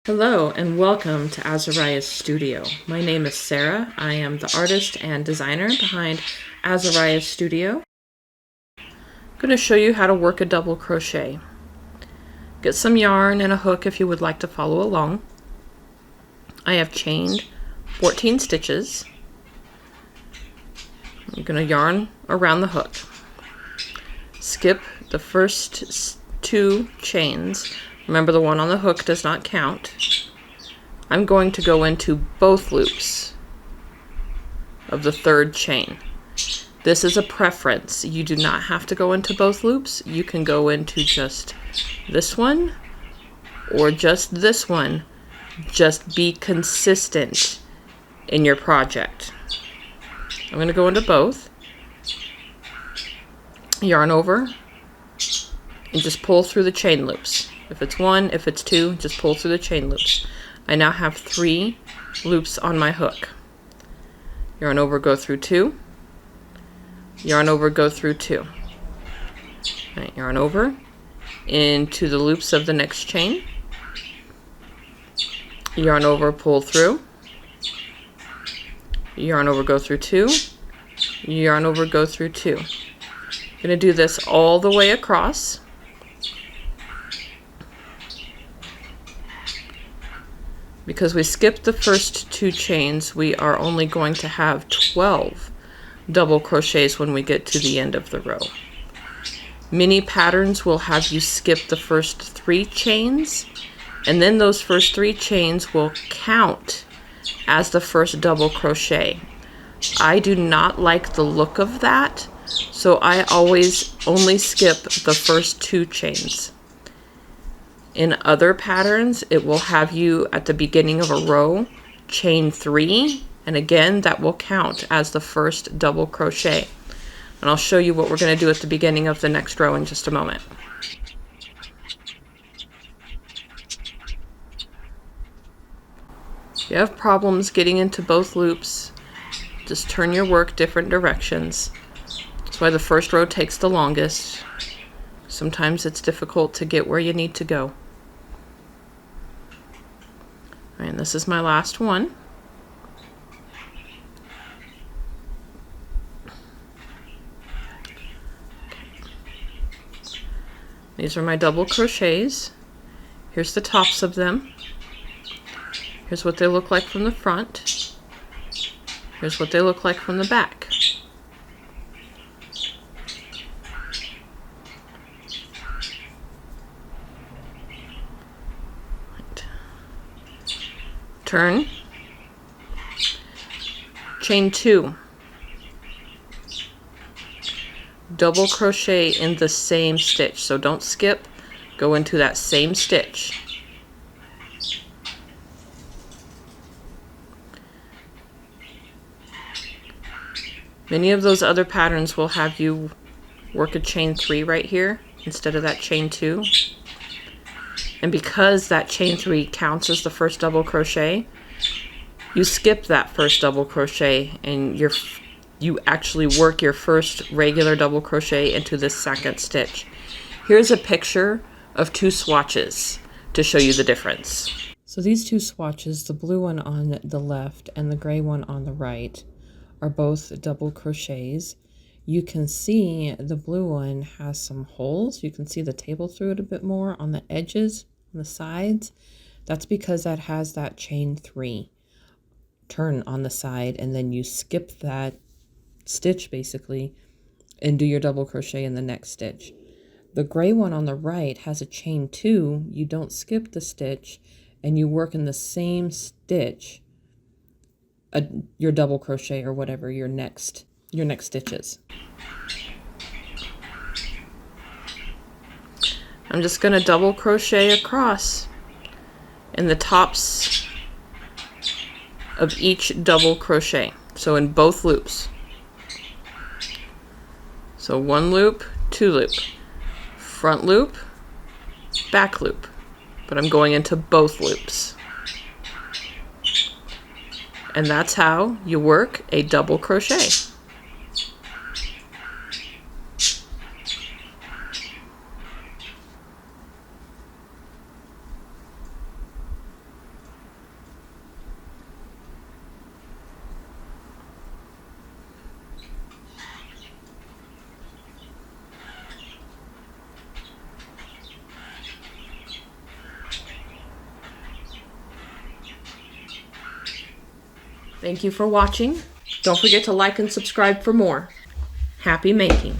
Hello and welcome to Azariah's Studio. My name is Sarah. I am the artist and designer behind Azariah's Studio. I'm going to show you how to work a double crochet. Get some yarn and a hook if you would like to follow along. I have chained 14 stitches. I'm going to yarn around the hook. Skip the first 2 chains. Remember, the one on the hook does not count. I'm going to go into both loops of the 3rd chain. This is a preference. You do not have to go into both loops. You can go into just this one or just this one. Just be consistent in your project. I'm going to go into both. Yarn over and just pull through the chain loops. If it's 1, if it's 2, just pull through the chain loops. I now have 3 loops on my hook. Yarn over, go through 2. Yarn over, go through 2. Right, yarn over into the loops of the next chain. Yarn over, pull through. Yarn over, go through 2. Yarn over, go through 2. I'm going to do this all the way across. Because we skipped the first 2 chains, we are only going to have 12 double crochets when we get to the end of the row. Many patterns will have you skip the first 3 chains, and then those first 3 chains will count as the first double crochet. I do not like the look of that, so I always only skip the first 2 chains. In other patterns, it will have you at the beginning of a row chain 3, and again that will count as the first double crochet. And I'll show you what we're going to do at the beginning of the next row in just a moment. If you have problems getting into both loops, just turn your work different directions. That's why the first row takes the longest. Sometimes it's difficult to get where you need to go. And this is my last one. These are my double crochets. Here's the tops of them. Here's what they look like from the front. Here's what they look like from the back. Turn, chain 2, double crochet in the same stitch, so don't skip, go into that same stitch. Many of those other patterns will have you work a chain 3 right here instead of that chain 2. And because that chain 3 counts as the first double crochet, you skip that first double crochet and you actually work your first regular double crochet into this second stitch. Here's a picture of 2 swatches to show you the difference. So these 2 swatches, the blue one on the left and the gray one on the right, are both double crochets. You can see the blue one has some holes. You can see the table through it a bit more on the edges, on the sides. That's because that has that chain 3 turn on the side, and then you skip that stitch basically and do your double crochet in the next stitch. The gray one on the right has a chain 2. You don't skip the stitch and you work in the same stitch your double crochet or whatever your next stitch is. I'm just going to double crochet across in the tops of each double crochet, so in both loops. So 1 loop, 2 loop, front loop, back loop, but I'm going into both loops. And that's how you work a double crochet. Thank you for watching. Don't forget to like and subscribe for more. Happy making!